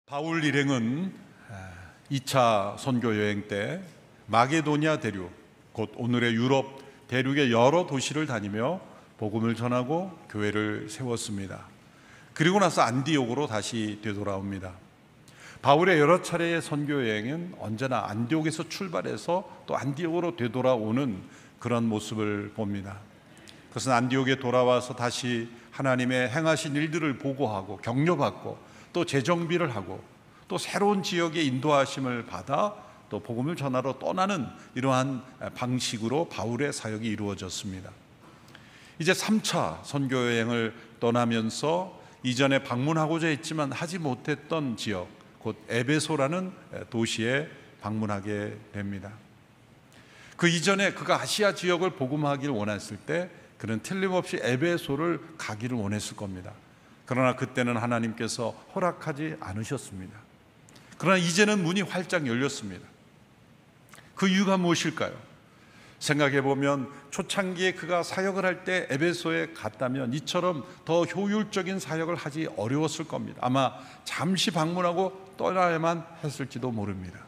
바울 일행은 2차 선교 여행 때 마게도니아 대륙, 곧 오늘의 유럽 대륙의 여러 도시를 다니며 복음을 전하고 교회를 세웠습니다. 그리고 나서 안디옥으로 다시 되돌아옵니다. 바울의 여러 차례의 선교 여행은 언제나 안디옥에서 출발해서 또 안디옥으로 되돌아오는 그런 모습을 봅니다. 그것은 안디옥에 돌아와서 다시 하나님의 행하신 일들을 보고하고 격려받고 또 재정비를 하고 또 새로운 지역의 인도하심을 받아 또 복음을 전하러 떠나는 이러한 방식으로 바울의 사역이 이루어졌습니다. 이제 3차 선교 여행을 떠나면서 이전에 방문하고자 했지만 하지 못했던 지역, 곧 에베소라는 도시에 방문하게 됩니다. 그 이전에 그가 아시아 지역을 복음하기를 원했을 때 그는 틀림없이 에베소를 가기를 원했을 겁니다. 그러나 그때는 하나님께서 허락하지 않으셨습니다. 그러나 이제는 문이 활짝 열렸습니다. 그 이유가 무엇일까요? 생각해 보면 초창기에 그가 사역을 할 때 에베소에 갔다면 이처럼 더 효율적인 사역을 하기 어려웠을 겁니다. 아마 잠시 방문하고 떠나야만 했을지도 모릅니다.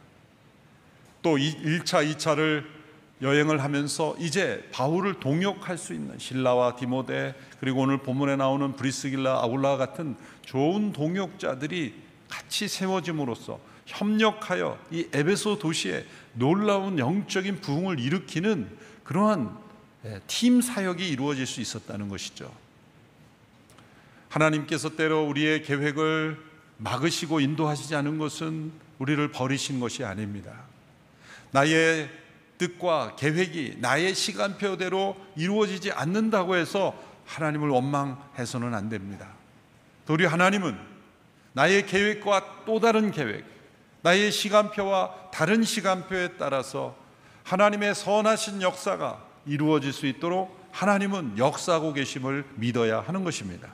또 1차, 2차를 여행을 하면서 이제 바울을 동역할 수 있는 실라와 디모데, 그리고 오늘 본문에 나오는 브리스길라, 아굴라 같은 좋은 동역자들이 같이 세워짐으로써 협력하여 이 에베소 도시에 놀라운 영적인 부흥을 일으키는 그러한 팀 사역이 이루어질 수 있었다는 것이죠. 하나님께서 때로 우리의 계획을 막으시고 인도하시지 않은 것은 우리를 버리신 것이 아닙니다. 나의 뜻과 계획이 나의 시간표대로 이루어지지 않는다고 해서 하나님을 원망해서는 안 됩니다. 도리어 하나님은 나의 계획과 또 다른 계획, 나의 시간표와 다른 시간표에 따라서 하나님의 선하신 역사가 이루어질 수 있도록 하나님은 역사하고 계심을 믿어야 하는 것입니다.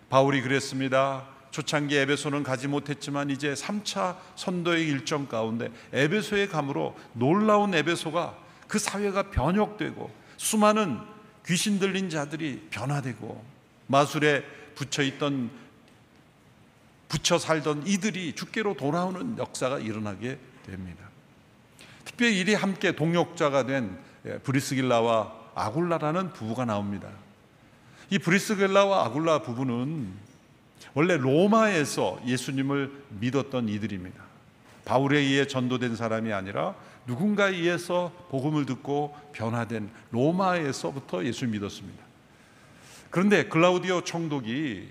바울이 그랬습니다. 초창기 에베소는 가지 못했지만 이제 3차 선도의 일정 가운데 에베소에 감으로 놀라운 에베소가 그 사회가 변혁되고 수많은 귀신 들린 자들이 변화되고 마술에 붙여 살던 이들이 주께로 돌아오는 역사가 일어나게 됩니다. 특별히 이리 함께 동역자가 된 브리스길라와 아굴라라는 부부가 나옵니다. 이 브리스길라와 아굴라 부부는 원래 로마에서 예수님을 믿었던 이들입니다. 바울에 의해 전도된 사람이 아니라 누군가에 의해서 복음을 듣고 변화된 로마에서부터 예수를 믿었습니다. 그런데 글라우디오 총독이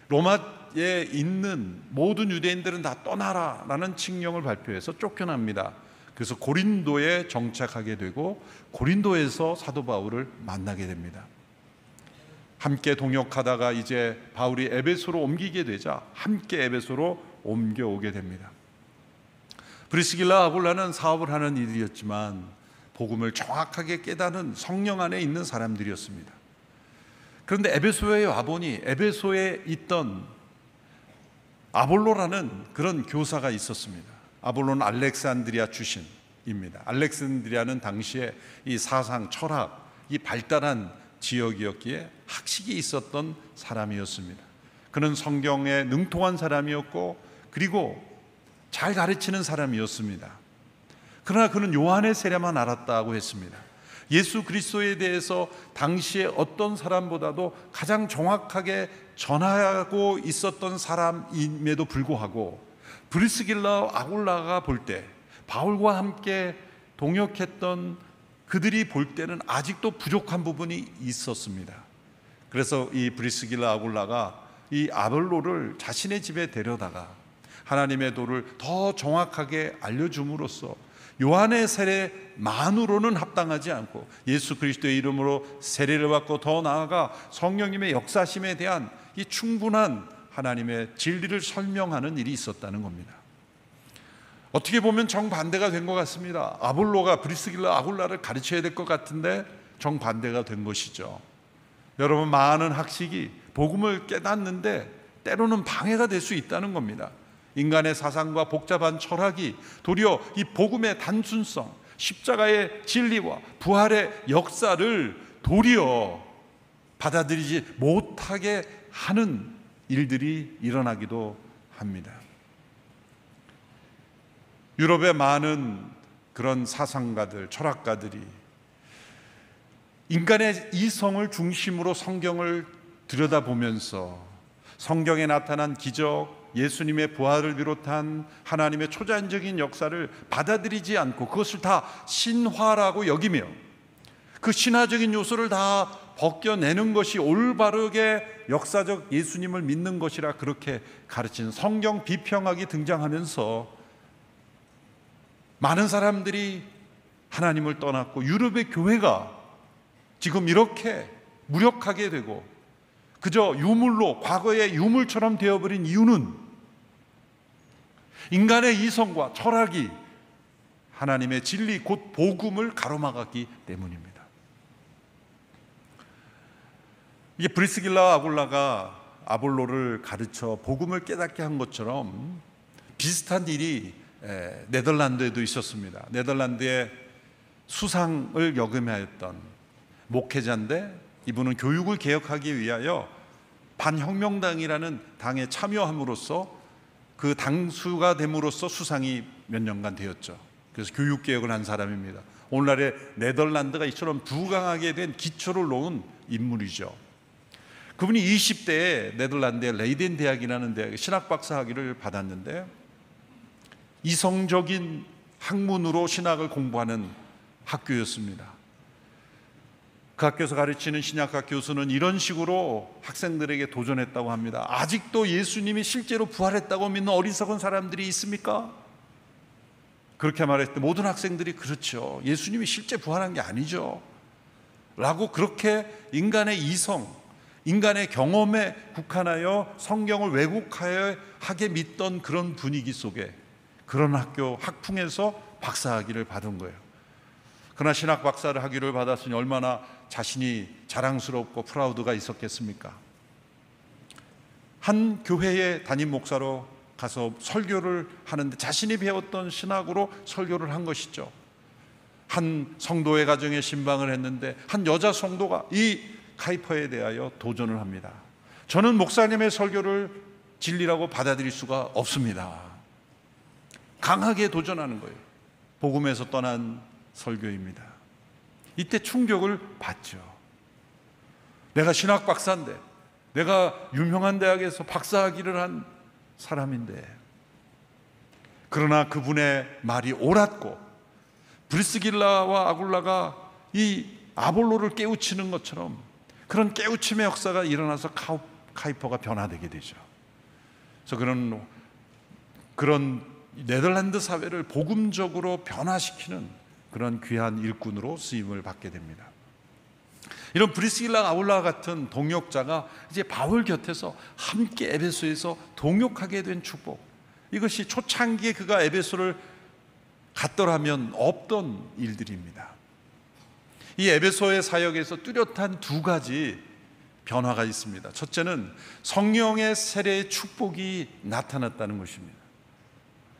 로마에 있는 모든 유대인들은 다 떠나라라는 칙령을 발표해서 쫓겨납니다. 그래서 고린도에 정착하게 되고 고린도에서 사도 바울을 만나게 됩니다. 함께 동역하다가 이제 바울이 에베소로 옮기게 되자 함께 에베소로 옮겨오게 됩니다. 브리스길라, 아굴라는 사업을 하는 이들이었지만 복음을 정확하게 깨닫는 성령 안에 있는 사람들이었습니다. 그런데 에베소에 와보니 에베소에 있던 아볼로라는 그런 교사가 있었습니다. 아볼로는 알렉산드리아 출신입니다. 알렉산드리아는 당시에 이 사상, 철학, 이 발달한 지역이었기에 학식이 있었던 사람이었습니다. 그는 성경에 능통한 사람이었고 그리고 잘 가르치는 사람이었습니다. 그러나 그는 요한의 세례만 알았다고 했습니다. 예수 그리스도에 대해서 당시에 어떤 사람보다도 가장 정확하게 전하고 있었던 사람임에도 불구하고 브리스길라, 아굴라가 볼 때 바울과 함께 동역했던 그들이 볼 때는 아직도 부족한 부분이 있었습니다. 그래서 이 브리스길라, 아굴라가 이 아볼로를 자신의 집에 데려다가 하나님의 도를 더 정확하게 알려줌으로써 요한의 세례만으로는 합당하지 않고 예수 그리스도의 이름으로 세례를 받고 더 나아가 성령님의 역사심에 대한 이 충분한 하나님의 진리를 설명하는 일이 있었다는 겁니다. 어떻게 보면 정반대가 된 것 같습니다. 아볼로가 브리스길라, 아굴라를 가르쳐야 될 것 같은데 정반대가 된 것이죠. 여러분, 많은 학식이 복음을 깨닫는데 때로는 방해가 될 수 있다는 겁니다. 인간의 사상과 복잡한 철학이 도리어 이 복음의 단순성, 십자가의 진리와 부활의 역사를 도리어 받아들이지 못하게 하는 일들이 일어나기도 합니다. 유럽의 많은 그런 사상가들, 철학가들이 인간의 이성을 중심으로 성경을 들여다보면서 성경에 나타난 기적, 예수님의 부활을 비롯한 하나님의 초자연적인 역사를 받아들이지 않고 그것을 다 신화라고 여기며 그 신화적인 요소를 다 벗겨내는 것이 올바르게 역사적 예수님을 믿는 것이라 그렇게 가르치는 성경 비평학이 등장하면서 많은 사람들이 하나님을 떠났고 유럽의 교회가 지금 이렇게 무력하게 되고 그저 유물로, 과거의 유물처럼 되어버린 이유는 인간의 이성과 철학이 하나님의 진리 곧 복음을 가로막았기 때문입니다. 이게 브리스길라와 아굴라가 아볼로를 가르쳐 복음을 깨닫게 한 것처럼 비슷한 일이 네덜란드에도 있었습니다. 네덜란드에 수상을 역임하였던 목회자인데 이분은 교육을 개혁하기 위하여 반혁명당이라는 당에 참여함으로써 그 당수가 됨으로써 수상이 몇 년간 되었죠. 그래서 교육개혁을 한 사람입니다. 오늘날의 네덜란드가 이처럼 부강하게 된 기초를 놓은 인물이죠. 그분이 20대에 네덜란드의 레이덴 대학이라는 대학에 신학박사 학위를 받았는데 이성적인 학문으로 신학을 공부하는 학교였습니다. 그 학교에서 가르치는 신약학 교수는 이런 식으로 학생들에게 도전했다고 합니다. 아직도 예수님이 실제로 부활했다고 믿는 어리석은 사람들이 있습니까? 그렇게 말했을 때 모든 학생들이 그렇죠. 예수님이 실제 부활한 게 아니죠. 라고 그렇게 인간의 이성, 인간의 경험에 국한하여 성경을 왜곡하여 하게 믿던 그런 분위기 속에 그런 학교 학풍에서 박사학위를 받은 거예요. 그러나 신학 박사를 학위를 받았으니 얼마나 자신이 자랑스럽고 프라우드가 있었겠습니까? 한 교회의 담임 목사로 가서 설교를 하는데 자신이 배웠던 신학으로 설교를 한 것이죠. 한 성도의 가정에 신방을 했는데 한 여자 성도가 이 카이퍼에 대하여 도전을 합니다. 저는 목사님의 설교를 진리라고 받아들일 수가 없습니다. 강하게 도전하는 거예요. 복음에서 떠난 설교입니다. 이때 충격을 받죠. 내가 신학 박사인데, 내가 유명한 대학에서 박사학위를 한 사람인데, 그러나 그분의 말이 옳았고 브리스길라와 아굴라가 이 아볼로를 깨우치는 것처럼 그런 깨우침의 역사가 일어나서 카이퍼가 변화되게 되죠. 그래서 그런 네덜란드 사회를 복음적으로 변화시키는 그런 귀한 일꾼으로 쓰임을 받게 됩니다. 이런 브리스길라 아굴라 같은 동역자가 이제 바울 곁에서 함께 에베소에서 동역하게 된 축복, 이것이 초창기에 그가 에베소를 갔더라면 없던 일들입니다. 이 에베소의 사역에서 뚜렷한 두 가지 변화가 있습니다. 첫째는 성령의 세례의 축복이 나타났다는 것입니다.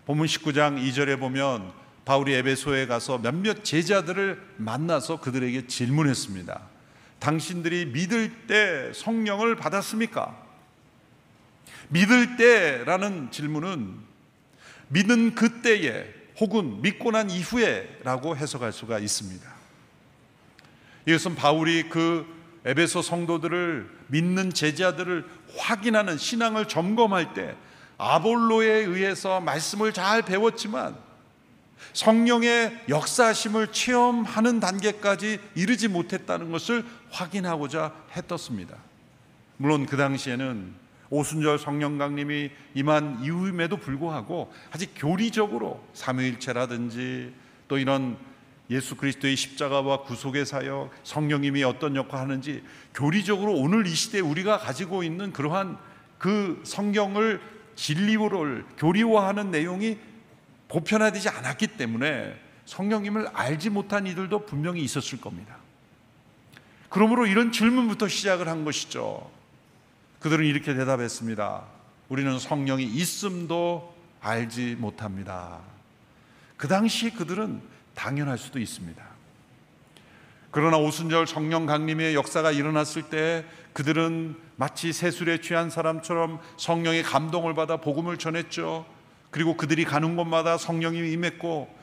본문 19장 2절에 보면 바울이 에베소에 가서 몇몇 제자들을 만나서 그들에게 질문했습니다. 당신들이 믿을 때 성령을 받았습니까? 믿을 때라는 질문은 믿은 그때에 혹은 믿고 난 이후에 라고 해석할 수가 있습니다. 이것은 바울이 그 에베소 성도들을, 믿는 제자들을 확인하는, 신앙을 점검할 때 아볼로에 의해서 말씀을 잘 배웠지만 성령의 역사하심을 체험하는 단계까지 이르지 못했다는 것을 확인하고자 했었습니다. 물론 그 당시에는 오순절 성령 강림이 임한 이후임에도 불구하고 아직 교리적으로 삼위일체라든지 또 이런 예수 그리스도의 십자가와 구속의 사역, 성령님이 어떤 역할을 하는지 교리적으로 오늘 이 시대에 우리가 가지고 있는 그러한 그 성경을 진리를 교리화하는 내용이 보편화되지 않았기 때문에 성령님을 알지 못한 이들도 분명히 있었을 겁니다. 그러므로 이런 질문부터 시작을 한 것이죠. 그들은 이렇게 대답했습니다. 우리는 성령이 있음도 알지 못합니다. 그 당시 그들은 당연할 수도 있습니다. 그러나 오순절 성령 강림의 역사가 일어났을 때 그들은 마치 세술에 취한 사람처럼 성령의 감동을 받아 복음을 전했죠. 그리고 그들이 가는 곳마다 성령이 임했고,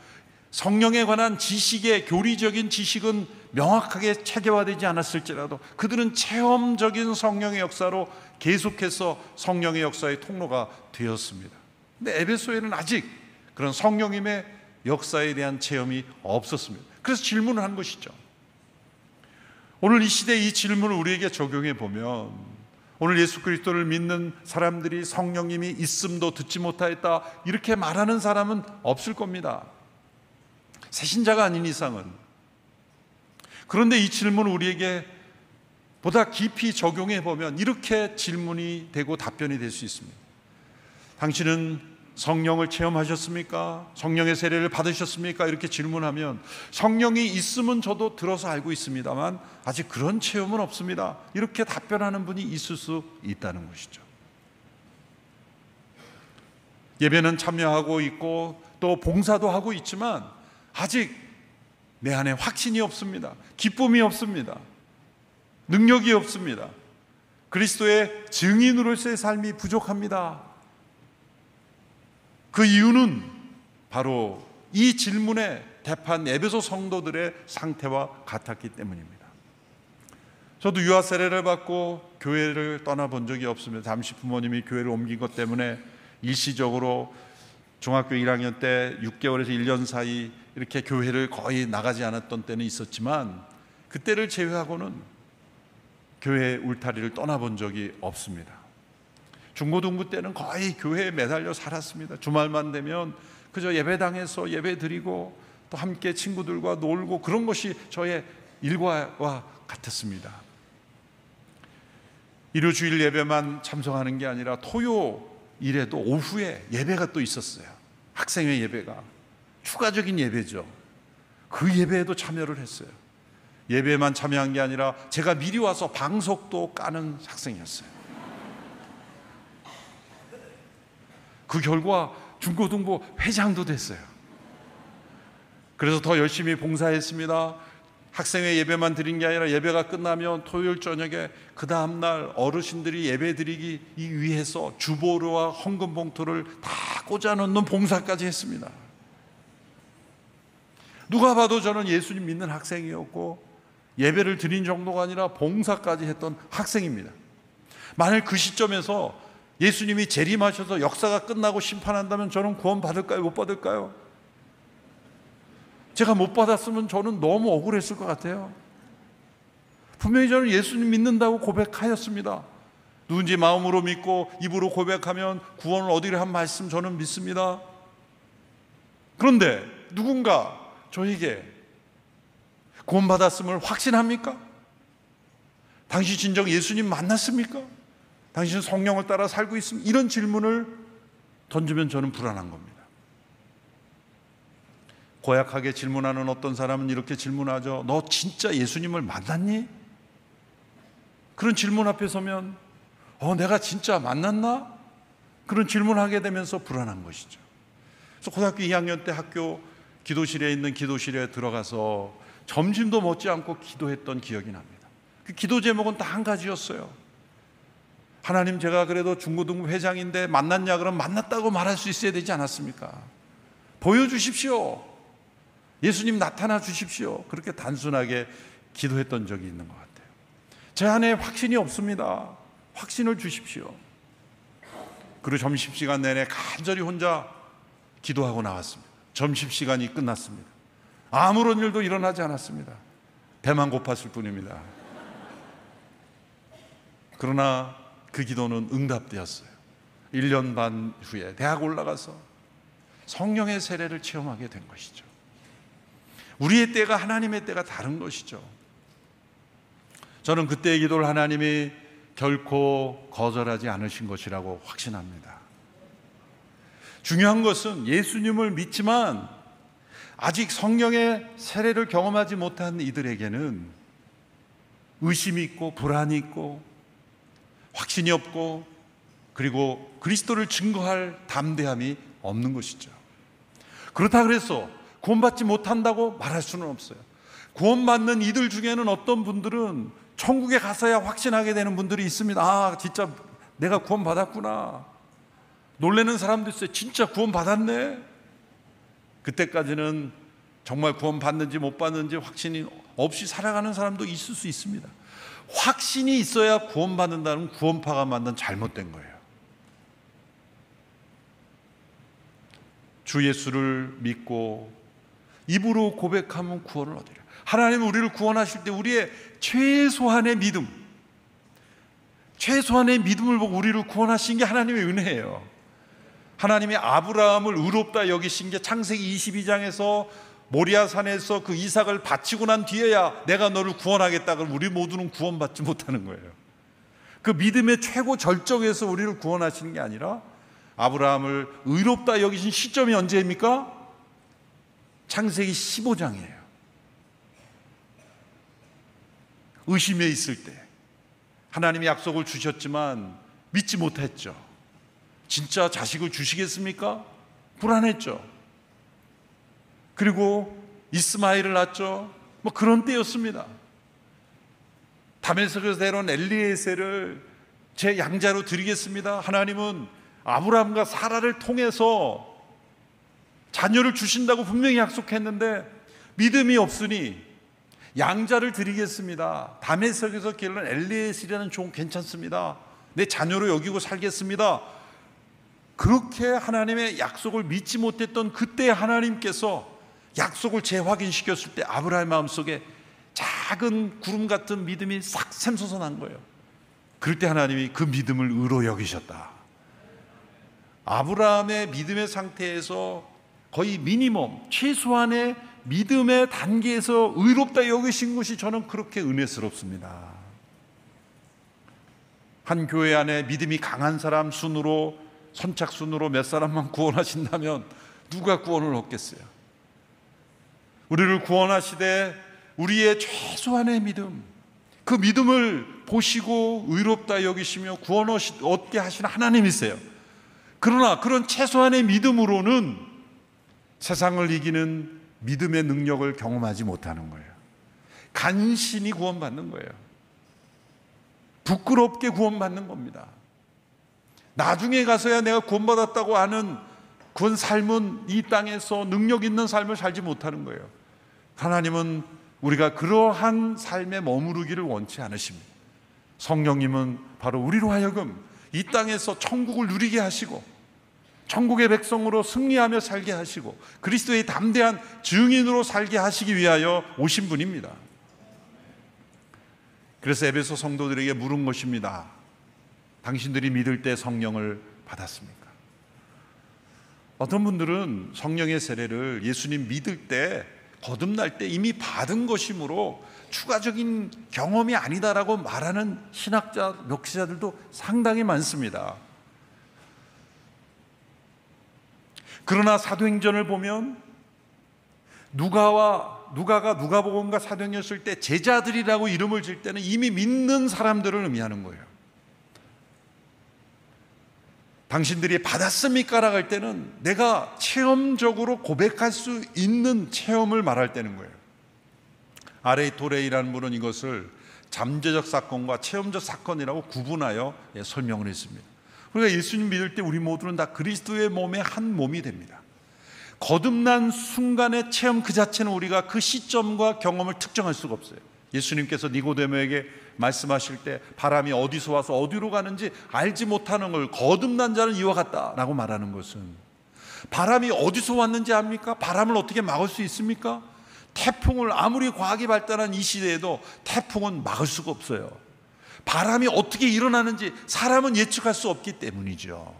성령에 관한 지식의 교리적인 지식은 명확하게 체계화되지 않았을지라도 그들은 체험적인 성령의 역사로 계속해서 성령의 역사의 통로가 되었습니다. 근데 에베소에는 아직 그런 성령님의 역사에 대한 체험이 없었습니다. 그래서 질문을 한 것이죠. 오늘 이 시대에 이 질문을 우리에게 적용해 보면, 오늘 예수 그리스도를 믿는 사람들이 성령님이 있음도 듣지 못하였다 이렇게 말하는 사람은 없을 겁니다. 새신자가 아닌 이상은. 그런데 이 질문을 우리에게 보다 깊이 적용해 보면 이렇게 질문이 되고 답변이 될 수 있습니다. 당신은 성령을 체험하셨습니까? 성령의 세례를 받으셨습니까? 이렇게 질문하면, 성령이 있음은 저도 들어서 알고 있습니다만 아직 그런 체험은 없습니다, 이렇게 답변하는 분이 있을 수 있다는 것이죠. 예배는 참여하고 있고 또 봉사도 하고 있지만 아직 내 안에 확신이 없습니다. 기쁨이 없습니다. 능력이 없습니다. 그리스도의 증인으로서의 삶이 부족합니다. 그 이유는 바로 이 질문에 대판 에베소 성도들의 상태와 같았기 때문입니다. 저도 유아 세례를 받고 교회를 떠나본 적이 없습니다. 잠시 부모님이 교회를 옮긴 것 때문에 일시적으로 중학교 1학년 때 6개월에서 1년 사이 이렇게 교회를 거의 나가지 않았던 때는 있었지만, 그때를 제외하고는 교회 울타리를 떠나본 적이 없습니다. 중고등부 때는 거의 교회에 매달려 살았습니다. 주말만 되면 그저 예배당에서 예배 드리고 또 함께 친구들과 놀고, 그런 것이 저의 일과와 같았습니다. 일요주일 예배만 참석하는 게 아니라 토요일에도 오후에 예배가 또 있었어요. 학생회 예배가 추가적인 예배죠. 그 예배에도 참여를 했어요. 예배만 참여한 게 아니라 제가 미리 와서 방석도 까는 학생이었어요. 그 결과 중고등부 회장도 됐어요. 그래서 더 열심히 봉사했습니다. 학생회 예배만 드린 게 아니라 예배가 끝나면 토요일 저녁에 그 다음날 어르신들이 예배 드리기 위해서 주보로와 헌금 봉투를 다 꽂아놓는 봉사까지 했습니다. 누가 봐도 저는 예수님 믿는 학생이었고 예배를 드린 정도가 아니라 봉사까지 했던 학생입니다. 만일 그 시점에서 예수님이 재림하셔서 역사가 끝나고 심판한다면 저는 구원 받을까요? 못 받을까요? 제가 못 받았으면 저는 너무 억울했을 것 같아요. 분명히 저는 예수님 믿는다고 고백하였습니다. 누군지 마음으로 믿고 입으로 고백하면 구원을 얻으리라 한 말씀 저는 믿습니다. 그런데 누군가 저에게 구원 받았음을 확신합니까? 당신 진정 예수님 만났습니까? 당신은 성령을 따라 살고 있습니까? 이런 질문을 던지면 저는 불안한 겁니다. 고약하게 질문하는 어떤 사람은 이렇게 질문하죠. 너 진짜 예수님을 만났니? 그런 질문 앞에 서면 내가 진짜 만났나? 그런 질문하게 되면서 불안한 것이죠. 그래서 고등학교 2학년 때 학교 기도실에 있는 기도실에 들어가서 점심도 먹지 않고 기도했던 기억이 납니다. 그 기도 제목은 딱 한 가지였어요. 하나님, 제가 그래도 중고등부 회장인데 만났냐? 그럼 만났다고 말할 수 있어야 되지 않았습니까? 보여주십시오. 예수님 나타나 주십시오. 그렇게 단순하게 기도했던 적이 있는 것 같아요. 제 안에 확신이 없습니다. 확신을 주십시오. 그리고 점심시간 내내 간절히 혼자 기도하고 나왔습니다. 점심시간이 끝났습니다. 아무런 일도 일어나지 않았습니다. 배만 고팠을 뿐입니다. 그러나 그 기도는 응답되었어요. 1년 반 후에 대학 올라가서 성령의 세례를 체험하게 된 것이죠. 우리의 때가 하나님의 때가 다른 것이죠. 저는 그때의 기도를 하나님이 결코 거절하지 않으신 것이라고 확신합니다. 중요한 것은 예수님을 믿지만 아직 성령의 세례를 경험하지 못한 이들에게는 의심이 있고 불안이 있고 확신이 없고 그리고 그리스도를 증거할 담대함이 없는 것이죠. 그렇다 그래서 구원받지 못한다고 말할 수는 없어요. 구원받는 이들 중에는 어떤 분들은 천국에 가서야 확신하게 되는 분들이 있습니다. 아, 진짜 내가 구원받았구나. 놀라는 사람도 있어요. 진짜 구원받았네. 그때까지는 정말 구원받는지 못 받는지 확신이 없이 살아가는 사람도 있을 수 있습니다. 확신이 있어야 구원받는다는 구원파가 만든 잘못된 거예요. 주 예수를 믿고 입으로 고백하면 구원을 얻으리라. 하나님은 우리를 구원하실 때 우리의 최소한의 믿음을 보고 우리를 구원하신 게 하나님의 은혜예요. 하나님이 아브라함을 의롭다 여기신 게 창세기 22장에서 모리아산에서 그 이삭을 바치고 난 뒤에야 내가 너를 구원하겠다. 그럼 우리 모두는 구원받지 못하는 거예요. 그 믿음의 최고 절정에서 우리를 구원하시는 게 아니라 아브라함을 의롭다 여기신 시점이 언제입니까? 창세기 15장이에요. 의심에 있을 때 하나님이 약속을 주셨지만 믿지 못했죠. 진짜 자식을 주시겠습니까? 불안했죠. 그리고 이스마엘을 낳았죠. 뭐 그런 때였습니다. 다메섹에서 데려온 엘리에셀을 제 양자로 드리겠습니다. 하나님은 아브라함과 사라를 통해서 자녀를 주신다고 분명히 약속했는데 믿음이 없으니 양자를 드리겠습니다. 다메섹에서 기르는 엘리에셀이라는 종 괜찮습니다. 내 자녀로 여기고 살겠습니다. 그렇게 하나님의 약속을 믿지 못했던 그때 하나님께서 약속을 재확인시켰을 때 아브라함의 마음속에 작은 구름 같은 믿음이 싹 샘솟아난 거예요. 그럴 때 하나님이 그 믿음을 의로 여기셨다. 아브라함의 믿음의 상태에서 거의 미니멈, 최소한의 믿음의 단계에서 의롭다 여기신 것이 저는 그렇게 은혜스럽습니다. 한 교회 안에 믿음이 강한 사람 순으로, 선착순으로 몇 사람만 구원하신다면 누가 구원을 얻겠어요? 우리를 구원하시되 우리의 최소한의 믿음, 그 믿음을 보시고 의롭다 여기시며 구원 얻게 하시는 하나님이세요. 그러나 그런 최소한의 믿음으로는 세상을 이기는 믿음의 능력을 경험하지 못하는 거예요. 간신히 구원받는 거예요. 부끄럽게 구원받는 겁니다. 나중에 가서야 내가 구원받았다고 하는 그런 삶은 이 땅에서 능력 있는 삶을 살지 못하는 거예요. 하나님은 우리가 그러한 삶에 머무르기를 원치 않으십니다. 성령님은 바로 우리로 하여금 이 땅에서 천국을 누리게 하시고 천국의 백성으로 승리하며 살게 하시고 그리스도의 담대한 증인으로 살게 하시기 위하여 오신 분입니다. 그래서 에베소 성도들에게 물은 것입니다. 당신들이 믿을 때 성령을 받았습니까? 어떤 분들은 성령의 세례를 예수님 믿을 때 거듭날 때 이미 받은 것이므로 추가적인 경험이 아니다라고 말하는 신학자, 묵시자들도 상당히 많습니다. 그러나 사도행전을 보면 누가가 누가복음과 사도행전 쓸 때 제자들이라고 이름을 질 때는 이미 믿는 사람들을 의미하는 거예요. 당신들이 받았습니까? 라고 할 때는 내가 체험적으로 고백할 수 있는 체험을 말할 때는 거예요. 아레이 토레이라는 분은 이것을 잠재적 사건과 체험적 사건이라고 구분하여 설명을 했습니다. 우리가 예수님 믿을 때 우리 모두는 다 그리스도의 몸의 한 몸이 됩니다. 거듭난 순간의 체험 그 자체는 우리가 그 시점과 경험을 특정할 수가 없어요. 예수님께서 니고데모에게 말씀하실 때 바람이 어디서 와서 어디로 가는지 알지 못하는 걸 거듭난 자는 이와 같다라고 말하는 것은 바람이 어디서 왔는지 압니까? 바람을 어떻게 막을 수 있습니까? 태풍을 아무리 과학이 발달한 이 시대에도 태풍은 막을 수가 없어요. 바람이 어떻게 일어나는지 사람은 예측할 수 없기 때문이죠.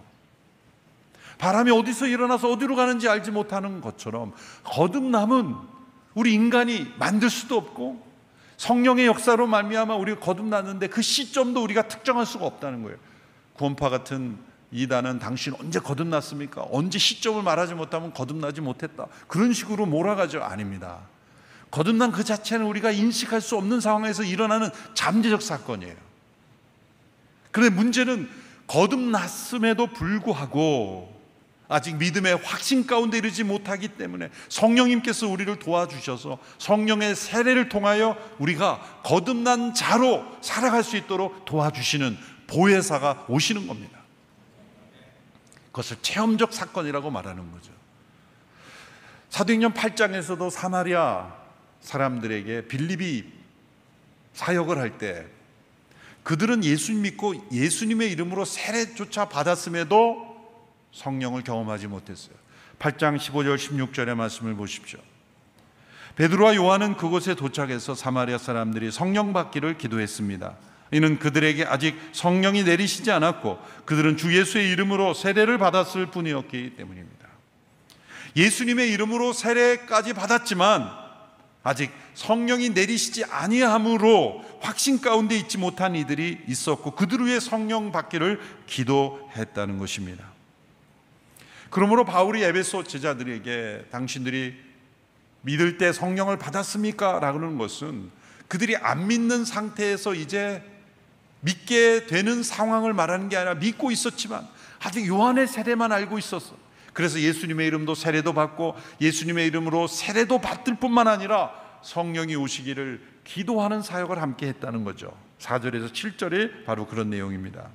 바람이 어디서 일어나서 어디로 가는지 알지 못하는 것처럼 거듭남은 우리 인간이 만들 수도 없고 성령의 역사로 말미암아 우리가 거듭났는데 그 시점도 우리가 특정할 수가 없다는 거예요. 구원파 같은 이단은 당신 언제 거듭났습니까? 언제 시점을 말하지 못하면 거듭나지 못했다. 그런 식으로 몰아가죠. 아닙니다. 거듭난 그 자체는 우리가 인식할 수 없는 상황에서 일어나는 잠재적 사건이에요. 그런데 문제는 거듭났음에도 불구하고 아직 믿음의 확신 가운데 이르지 못하기 때문에 성령님께서 우리를 도와주셔서 성령의 세례를 통하여 우리가 거듭난 자로 살아갈 수 있도록 도와주시는 보혜사가 오시는 겁니다. 그것을 체험적 사건이라고 말하는 거죠. 사도행전 8장에서도 사마리아 사람들에게 빌립이 사역을 할 때 그들은 예수님 믿고 예수님의 이름으로 세례조차 받았음에도 성령을 경험하지 못했어요. 8장 15절 16절의 말씀을 보십시오. 베드로와 요한은 그곳에 도착해서 사마리아 사람들이 성령 받기를 기도했습니다. 이는 그들에게 아직 성령이 내리시지 않았고 그들은 주 예수의 이름으로 세례를 받았을 뿐이었기 때문입니다. 예수님의 이름으로 세례까지 받았지만 아직 성령이 내리시지 아니함으로 확신 가운데 있지 못한 이들이 있었고 그들 위해 성령 받기를 기도했다는 것입니다. 그러므로 바울이 에베소 제자들에게 당신들이 믿을 때 성령을 받았습니까? 라는 것은 그들이 안 믿는 상태에서 이제 믿게 되는 상황을 말하는 게 아니라 믿고 있었지만 아직 요한의 세례만 알고 있었어. 그래서 예수님의 이름도 세례도 받고 예수님의 이름으로 세례도 받을 뿐만 아니라 성령이 오시기를 기도하는 사역을 함께 했다는 거죠. 4절에서 7절이 바로 그런 내용입니다.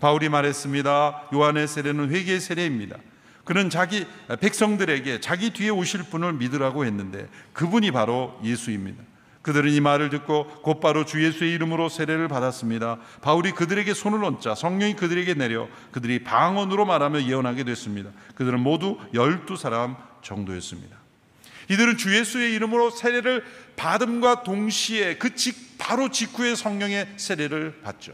바울이 말했습니다. 요한의 세례는 회개의 세례입니다. 그는 자기 백성들에게 자기 뒤에 오실 분을 믿으라고 했는데 그분이 바로 예수입니다. 그들은 이 말을 듣고 곧바로 주 예수의 이름으로 세례를 받았습니다. 바울이 그들에게 손을 얹자 성령이 그들에게 내려 그들이 방언으로 말하며 예언하게 됐습니다. 그들은 모두 12사람 정도였습니다. 이들은 주 예수의 이름으로 세례를 받음과 동시에 바로 직후에 성령의 세례를 받죠.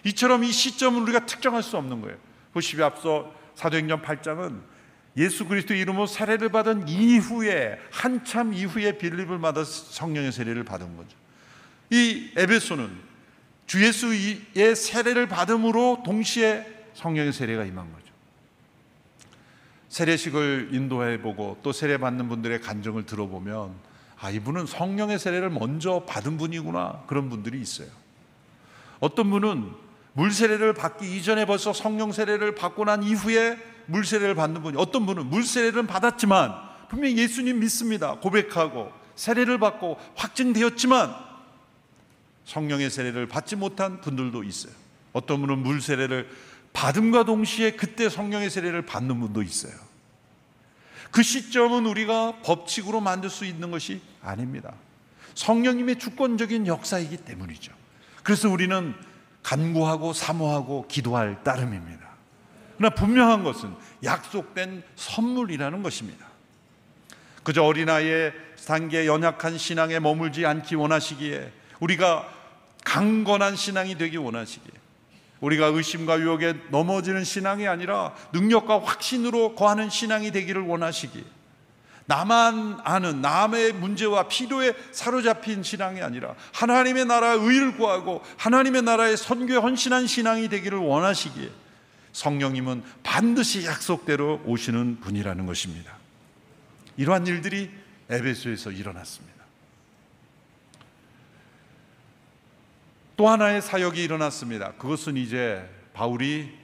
이처럼 이 시점을 우리가 특정할 수 없는 거예요. 보시면 앞서 사도행전 8장은 예수 그리스도의 이름으로 세례를 받은 이후에 한참 이후에 빌립을 받아 성령의 세례를 받은 거죠. 이 에베소는 주 예수의 세례를 받음으로 동시에 성령의 세례가 임한 거죠. 세례식을 인도해보고 또 세례 받는 분들의 간증을 들어보면 이분은 성령의 세례를 먼저 받은 분이구나, 그런 분들이 있어요. 어떤 분은 물 세례를 받기 이전에 벌써 성령 세례를 받고 난 이후에 물 세례를 받는 분이, 어떤 분은 물 세례를 받았지만 분명히 예수님 믿습니다 고백하고 세례를 받고 확증되었지만 성령의 세례를 받지 못한 분들도 있어요. 어떤 분은 물 세례를 받음과 동시에 그때 성령의 세례를 받는 분도 있어요. 그 시점은 우리가 법칙으로 만들 수 있는 것이 아닙니다. 성령님의 주권적인 역사이기 때문이죠. 그래서 우리는 간구하고 사모하고 기도할 따름입니다. 그러나 분명한 것은 약속된 선물이라는 것입니다. 그저 어린아이의 단계에 연약한 신앙에 머물지 않기 원하시기에, 우리가 강건한 신앙이 되기 원하시기에, 우리가 의심과 유혹에 넘어지는 신앙이 아니라 능력과 확신으로 거하는 신앙이 되기를 원하시기에, 나만 아는 남의 문제와 필요에 사로잡힌 신앙이 아니라 하나님의 나라의 의를 구하고 하나님의 나라의 선교에 헌신한 신앙이 되기를 원하시기에 성령님은 반드시 약속대로 오시는 분이라는 것입니다. 이러한 일들이 에베소에서 일어났습니다. 또 하나의 사역이 일어났습니다. 그것은 이제 바울이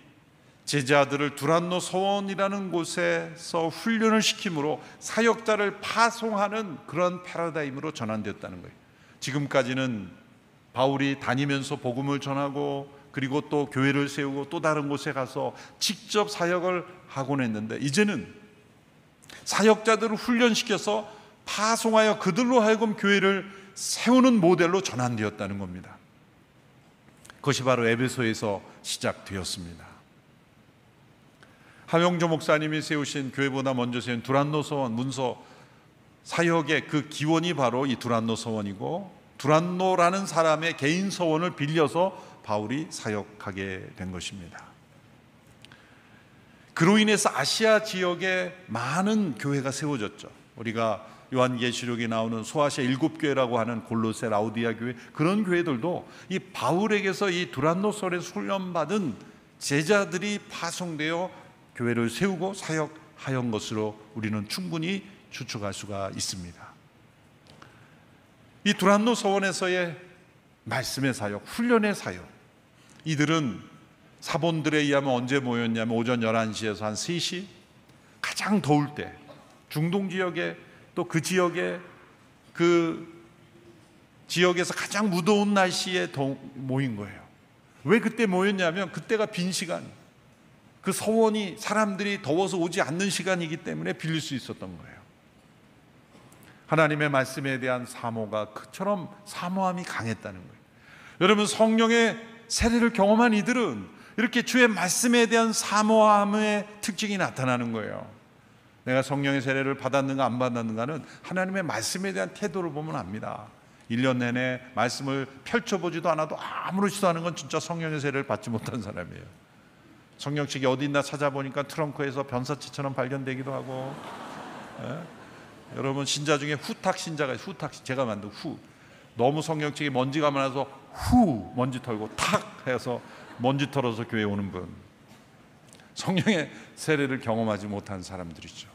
제자들을 두란노 서원이라는 곳에서 훈련을 시킴으로 사역자를 파송하는 그런 패러다임으로 전환되었다는 거예요. 지금까지는 바울이 다니면서 복음을 전하고 그리고 또 교회를 세우고 또 다른 곳에 가서 직접 사역을 하곤 했는데, 이제는 사역자들을 훈련시켜서 파송하여 그들로 하여금 교회를 세우는 모델로 전환되었다는 겁니다. 그것이 바로 에베소에서 시작되었습니다. 하명조 목사님이 세우신, 교회보다 먼저 세운 두란노 서원 문서 사역의 그 기원이 바로 이 두란노 서원이고, 두란노라는 사람의 개인 서원을 빌려서 바울이 사역하게 된 것입니다. 그로 인해서 아시아 지역에 많은 교회가 세워졌죠. 우리가 요한계시록에 나오는 소아시아 7교회라고 하는 골로새, 라우디아 교회, 그런 교회들도 이 바울에게서 이 두란노 서원에서 훈련받은 제자들이 파송되어 교회를 세우고 사역하였던 것으로 우리는 충분히 추측할 수가 있습니다. 이 두란노 서원에서의 말씀의 사역, 훈련의 사역, 이들은 사본들에 의하면 언제 모였냐면 오전 11시에서 한 3시, 가장 더울 때 중동 지역에, 또 그 지역에서 가장 무더운 날씨에 모인 거예요. 왜 그때 모였냐면 그때가 빈 시간, 그 서원이 사람들이 더워서 오지 않는 시간이기 때문에 빌릴 수 있었던 거예요. 하나님의 말씀에 대한 사모가 그처럼 사모함이 강했다는 거예요. 여러분, 성령의 세례를 경험한 이들은 이렇게 주의 말씀에 대한 사모함의 특징이 나타나는 거예요. 내가 성령의 세례를 받았는가 안 받았는가는 하나님의 말씀에 대한 태도를 보면 압니다. 1년 내내 말씀을 펼쳐보지도 않아도 아무렇지도 않은 건 진짜 성령의 세례를 받지 못한 사람이에요. 성령책이 어디 있나 찾아보니까 트렁크에서 변사체처럼 발견되기도 하고, 여러분, 신자 중에 후탁 신자가 있어요. 제가 만든 너무 성령책이 먼지가 많아서 먼지 털고 탁 해서 먼지 털어서 교회에 오는 분, 성령의 세례를 경험하지 못한 사람들이죠.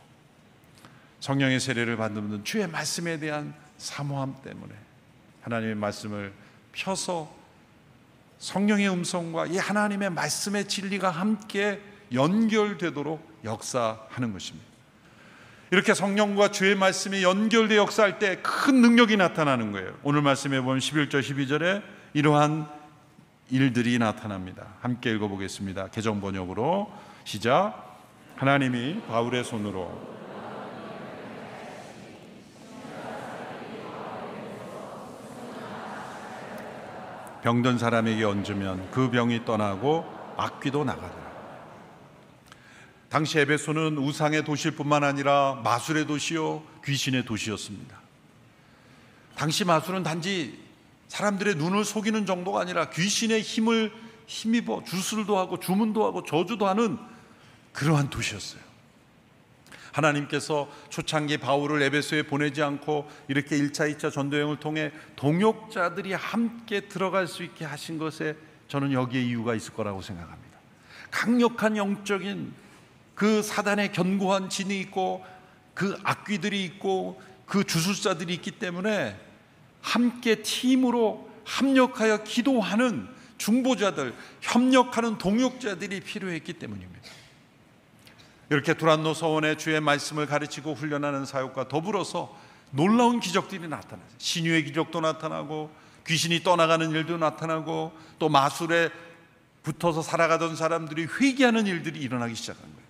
성령의 세례를 받는 분들은 주의 말씀에 대한 사모함 때문에 하나님의 말씀을 펴서 성령의 음성과 이 하나님의 말씀의 진리가 함께 연결되도록 역사하는 것입니다. 이렇게 성령과 주의 말씀이 연결되어 역사할 때 큰 능력이 나타나는 거예요. 오늘 말씀에 보면 11절 12절에 이러한 일들이 나타납니다. 함께 읽어보겠습니다. 개정 번역으로 시작. 하나님이 바울의 손으로 병든 사람에게 얹으면 그 병이 떠나고 악귀도 나가더라. 당시 에베소는 우상의 도시일 뿐만 아니라 마술의 도시요 귀신의 도시였습니다. 당시 마술은 단지 사람들의 눈을 속이는 정도가 아니라 귀신의 힘을 힘입어 주술도 하고 주문도 하고 저주도 하는 그러한 도시였어요. 하나님께서 초창기 바울을 에베소에 보내지 않고 이렇게 1차, 2차 전도여행을 통해 동역자들이 함께 들어갈 수 있게 하신 것에 저는 여기에 이유가 있을 거라고 생각합니다. 강력한 영적인 그 사단의 견고한 진이 있고 그 악귀들이 있고 그 주술사들이 있기 때문에 함께 팀으로 합력하여 기도하는 중보자들, 협력하는 동역자들이 필요했기 때문입니다. 이렇게 두란노 서원에 주의 말씀을 가르치고 훈련하는 사역과 더불어서 놀라운 기적들이 나타나요. 신유의 기적도 나타나고 귀신이 떠나가는 일도 나타나고 또 마술에 붙어서 살아가던 사람들이 회개하는 일들이 일어나기 시작한 거예요.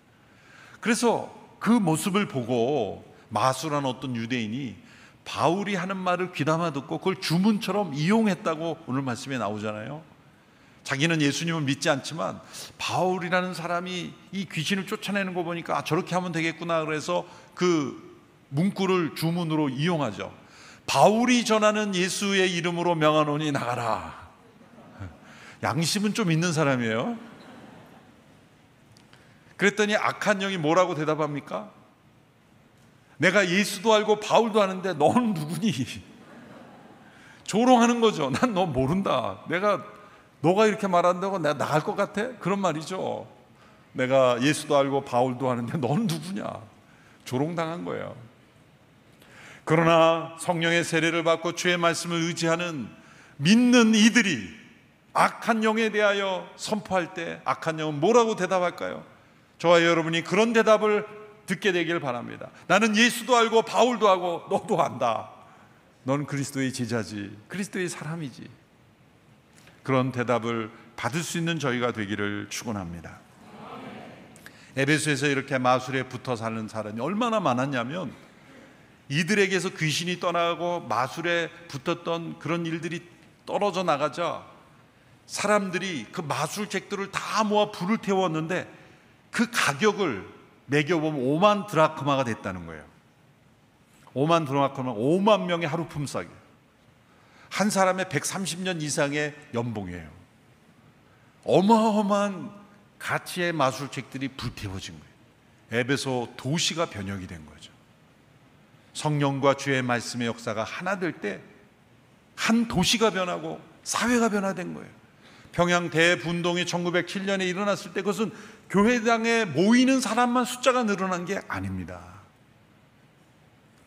그래서 그 모습을 보고 마술한 어떤 유대인이 바울이 하는 말을 귀담아 듣고 그걸 주문처럼 이용했다고 오늘 말씀에 나오잖아요. 자기는 예수님을 믿지 않지만 바울이라는 사람이 이 귀신을 쫓아내는 거 보니까 저렇게 하면 되겠구나, 그래서 그 문구를 주문으로 이용하죠. 바울이 전하는 예수의 이름으로 명하노니 나가라. 양심은 좀 있는 사람이에요. 그랬더니 악한 영이 뭐라고 대답합니까? 내가 예수도 알고 바울도 아는데 너는 누구니? 조롱하는 거죠. 난 너 모른다. 너가 이렇게 말한다고 내가 나갈 것 같아? 그런 말이죠. 내가 예수도 알고 바울도 아는데 너는 누구냐? 조롱당한 거예요. 그러나 성령의 세례를 받고 주의 말씀을 의지하는 믿는 이들이 악한 영에 대하여 선포할 때 악한 영은 뭐라고 대답할까요? 저와 여러분이 그런 대답을 듣게 되길 바랍니다. 나는 예수도 알고 바울도 하고 너도 안다. 넌 그리스도의 제자지, 그리스도의 사람이지. 그런 대답을 받을 수 있는 저희가 되기를 축원합니다. 에베소에서 이렇게 마술에 붙어 사는 사람이 얼마나 많았냐면 이들에게서 귀신이 떠나고 마술에 붙었던 그런 일들이 떨어져 나가자 사람들이 그 마술책들을 다 모아 불을 태웠는데 그 가격을 매겨보면 5만 드라크마가 됐다는 거예요. 5만 드라크마, 5만 명의 하루 품삯이에요. 한 사람의 130년 이상의 연봉이에요. 어마어마한 가치의 마술책들이 불태워진 거예요. 에베소 도시가 변혁이 된 거죠. 성령과 주의 말씀의 역사가 하나 될 때 한 도시가 변하고 사회가 변화된 거예요. 평양 대분동이 1907년에 일어났을 때 그것은 교회당에 모이는 사람만 숫자가 늘어난 게 아닙니다.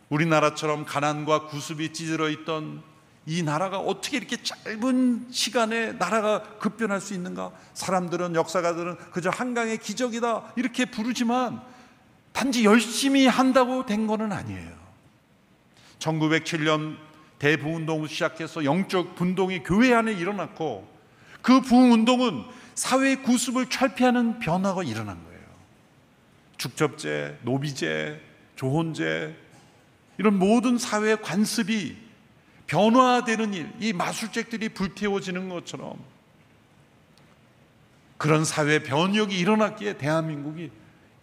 우리나라처럼 가난과 구습이 찌들어 있던 이 나라가 어떻게 이렇게 짧은 시간에 나라가 급변할 수 있는가? 사람들은, 역사가들은 그저 한강의 기적이다 이렇게 부르지만 단지 열심히 한다고 된 거는 아니에요. 1907년 대부운동을 시작해서 영적 분동이 교회 안에 일어났고, 그 부운동은 사회의 구습을 철폐하는 변화가 일어난 거예요. 축접제, 노비제, 조혼제, 이런 모든 사회의 관습이 변화되는 일, 이 마술책들이 불태워지는 것처럼 그런 사회 변혁이 일어났기에 대한민국이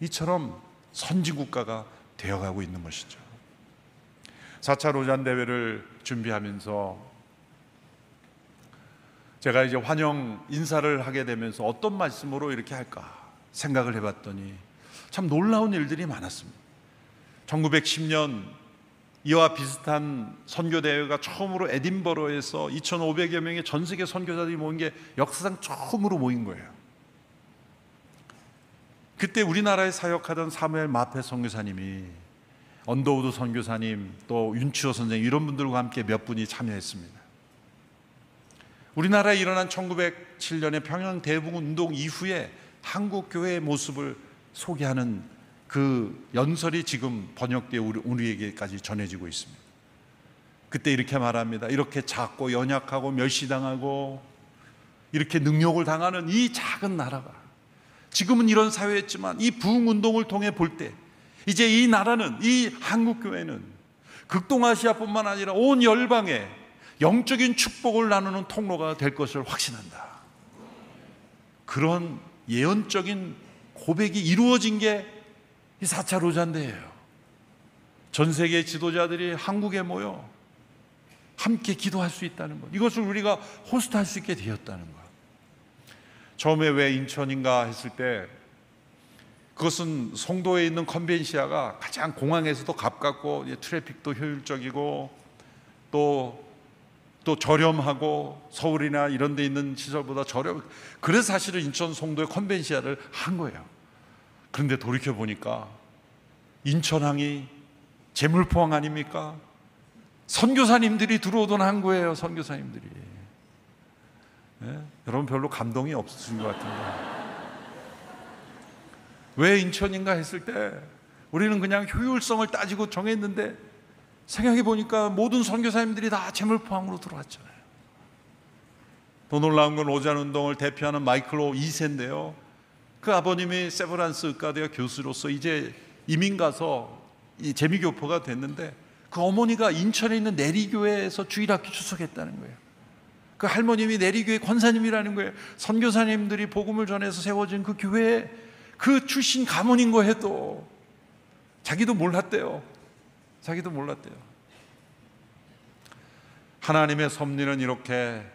이처럼 선진국가가 되어가고 있는 것이죠. 4차 로잔대회를 준비하면서 제가 이제 환영 인사를 하게 되면서 어떤 말씀으로 이렇게 할까 생각을 해봤더니 참 놀라운 일들이 많았습니다. 1910년 이와 비슷한 선교대회가 처음으로 에딘버러에서 2,500여 명의 전세계 선교사들이 모인 게 역사상 처음으로 모인 거예요. 그때 우리나라에 사역하던 사무엘 마페 선교사님이, 언더우드 선교사님, 또 윤치호 선생님, 이런 분들과 함께 몇 분이 참여했습니다. 우리나라에 일어난 1907년의 평양 대북운동 이후에 한국 교회의 모습을 소개하는 그 연설이 지금 번역되어 우리에게까지 전해지고 있습니다. 그때 이렇게 말합니다. 이렇게 작고 연약하고 멸시당하고 이렇게 능욕을 당하는 이 작은 나라가, 지금은 이런 사회였지만 이 부흥운동을 통해 볼 때 이제 이 나라는, 이 한국교회는 극동아시아뿐만 아니라 온 열방에 영적인 축복을 나누는 통로가 될 것을 확신한다. 그런 예언적인 고백이 이루어진 게 이 4차 로잔대예요. 전 세계 지도자들이 한국에 모여 함께 기도할 수 있다는 것, 이것을 우리가 호스트할 수 있게 되었다는 것. 처음에 왜 인천인가 했을 때, 그것은 송도에 있는 컨벤시아가 가장 공항에서도 가깝고 트래픽도 효율적이고 또 저렴하고 서울이나 이런 데 있는 시설보다 저렴, 그래서 사실은 인천 송도에 컨벤시아를 한 거예요. 그런데 돌이켜보니까 인천항이 재물포항 아닙니까? 선교사님들이 들어오던 항구예요. 선교사님들이. 네? 여러분 별로 감동이 없으신 것 같은데, 왜 인천인가 했을 때 우리는 그냥 효율성을 따지고 정했는데, 생각해 보니까 모든 선교사님들이 다 재물포항으로 들어왔잖아요. 더 놀라운 건 로잔운동을 대표하는 마이클 오 2세인데요. 그 아버님이 세브란스 의과대학 교수로서 이제 이민 가서 이 재미교포가 됐는데, 그 어머니가 인천에 있는 내리교회에서 주일학교出석했다는 거예요. 그 할머님이 내리교회 권사님이라는 거예요. 선교사님들이 복음을 전해서 세워진 그 교회에 그 출신 가문인 거 해도 자기도 몰랐대요. 자기도 몰랐대요. 하나님의 섭리는 이렇게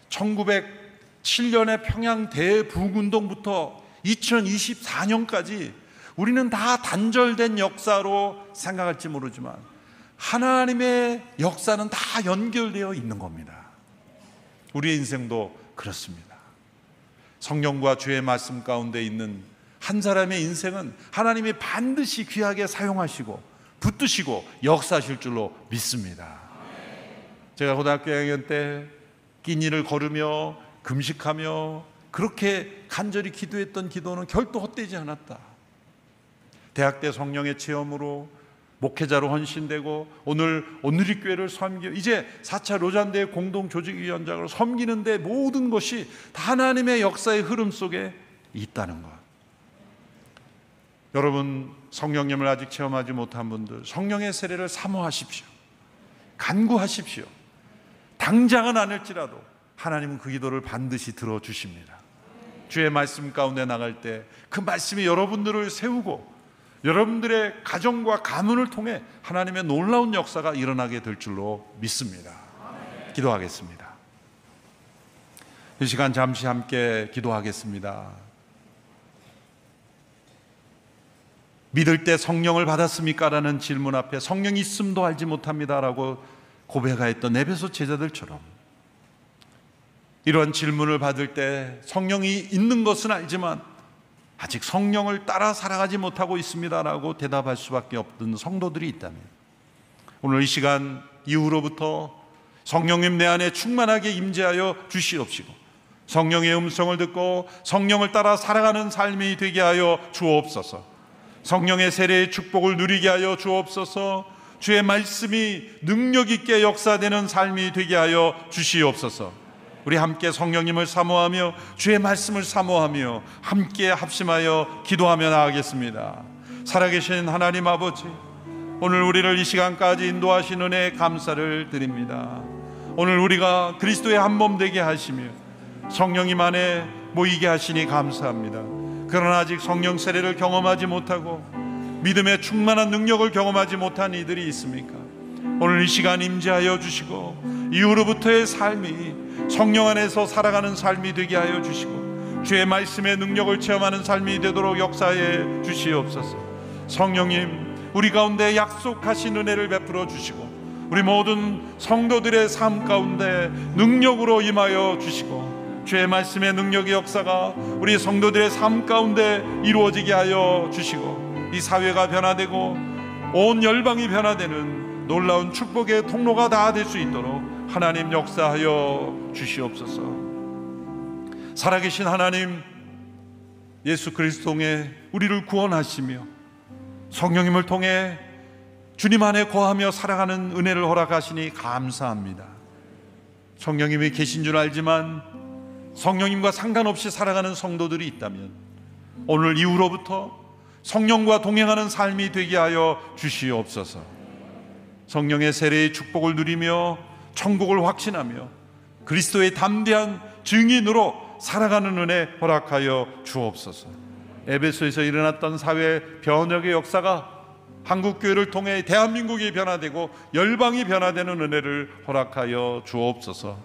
1907년의 평양 대북운동부터 2024년까지 우리는 다 단절된 역사로 생각할지 모르지만 하나님의 역사는 다 연결되어 있는 겁니다. 우리의 인생도 그렇습니다. 성령과 주의 말씀 가운데 있는 한 사람의 인생은 하나님이 반드시 귀하게 사용하시고 붙드시고 역사하실 줄로 믿습니다. 제가 고등학교 2학년 때 끼니를 거르며 금식하며 그렇게 간절히 기도했던 기도는 결도 헛되지 않았다. 대학 때 성령의 체험으로 목회자로 헌신되고 오늘이 교회를 섬겨 이제 4차 로잔대회 공동조직위원장으로 섬기는데 모든 것이 다 하나님의 역사의 흐름 속에 있다는 것. 여러분, 성령님을 아직 체험하지 못한 분들, 성령의 세례를 사모하십시오. 간구하십시오. 당장은 아닐지라도 하나님은 그 기도를 반드시 들어주십니다. 주의 말씀 가운데 나갈 때 그 말씀이 여러분들을 세우고 여러분들의 가정과 가문을 통해 하나님의 놀라운 역사가 일어나게 될 줄로 믿습니다. 기도하겠습니다. 이 시간 잠시 함께 기도하겠습니다. 믿을 때 성령을 받았습니까? 라는 질문 앞에 성령이 있음도 알지 못합니다 라고 고백하였던 에베소 제자들처럼 이런 질문을 받을 때 성령이 있는 것은 알지만 아직 성령을 따라 살아가지 못하고 있습니다 라고 대답할 수밖에 없는 성도들이 있다면, 오늘 이 시간 이후로부터 성령님 내 안에 충만하게 임재하여 주시옵시고, 성령의 음성을 듣고 성령을 따라 살아가는 삶이 되게 하여 주옵소서. 성령의 세례의 축복을 누리게 하여 주옵소서. 주의 말씀이 능력 있게 역사되는 삶이 되게 하여 주시옵소서. 우리 함께 성령님을 사모하며 주의 말씀을 사모하며 함께 합심하여 기도하며 나아가겠습니다. 살아계신 하나님 아버지, 오늘 우리를 이 시간까지 인도하신 은혜에 감사를 드립니다. 오늘 우리가 그리스도의 한 몸 되게 하시며 성령님 안에 모이게 하시니 감사합니다. 그러나 아직 성령 세례를 경험하지 못하고 믿음의 충만한 능력을 경험하지 못한 이들이 있습니까? 오늘 이 시간 임재하여 주시고 이후로부터의 삶이 성령 안에서 살아가는 삶이 되게 하여 주시고 주의 말씀의 능력을 체험하는 삶이 되도록 역사해 주시옵소서. 성령님, 우리 가운데 약속하신 은혜를 베풀어 주시고 우리 모든 성도들의 삶 가운데 능력으로 임하여 주시고 주의 말씀의 능력의 역사가 우리 성도들의 삶 가운데 이루어지게 하여 주시고 이 사회가 변화되고 온 열방이 변화되는 놀라운 축복의 통로가 다 될 수 있도록 하나님 역사하여 주시옵소서. 살아계신 하나님, 예수 그리스도 통해 우리를 구원하시며 성령님을 통해 주님 안에 거하며 살아가는 은혜를 허락하시니 감사합니다. 성령님이 계신 줄 알지만 성령님과 상관없이 살아가는 성도들이 있다면 오늘 이후로부터 성령과 동행하는 삶이 되게 하여 주시옵소서. 성령의 세례의 축복을 누리며 천국을 확신하며 그리스도의 담대한 증인으로 살아가는 은혜 허락하여 주옵소서. 에베소에서 일어났던 사회 변혁의 역사가 한국교회를 통해 대한민국이 변화되고 열방이 변화되는 은혜를 허락하여 주옵소서.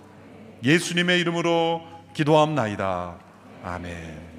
예수님의 이름으로 기도합나이다. 아멘.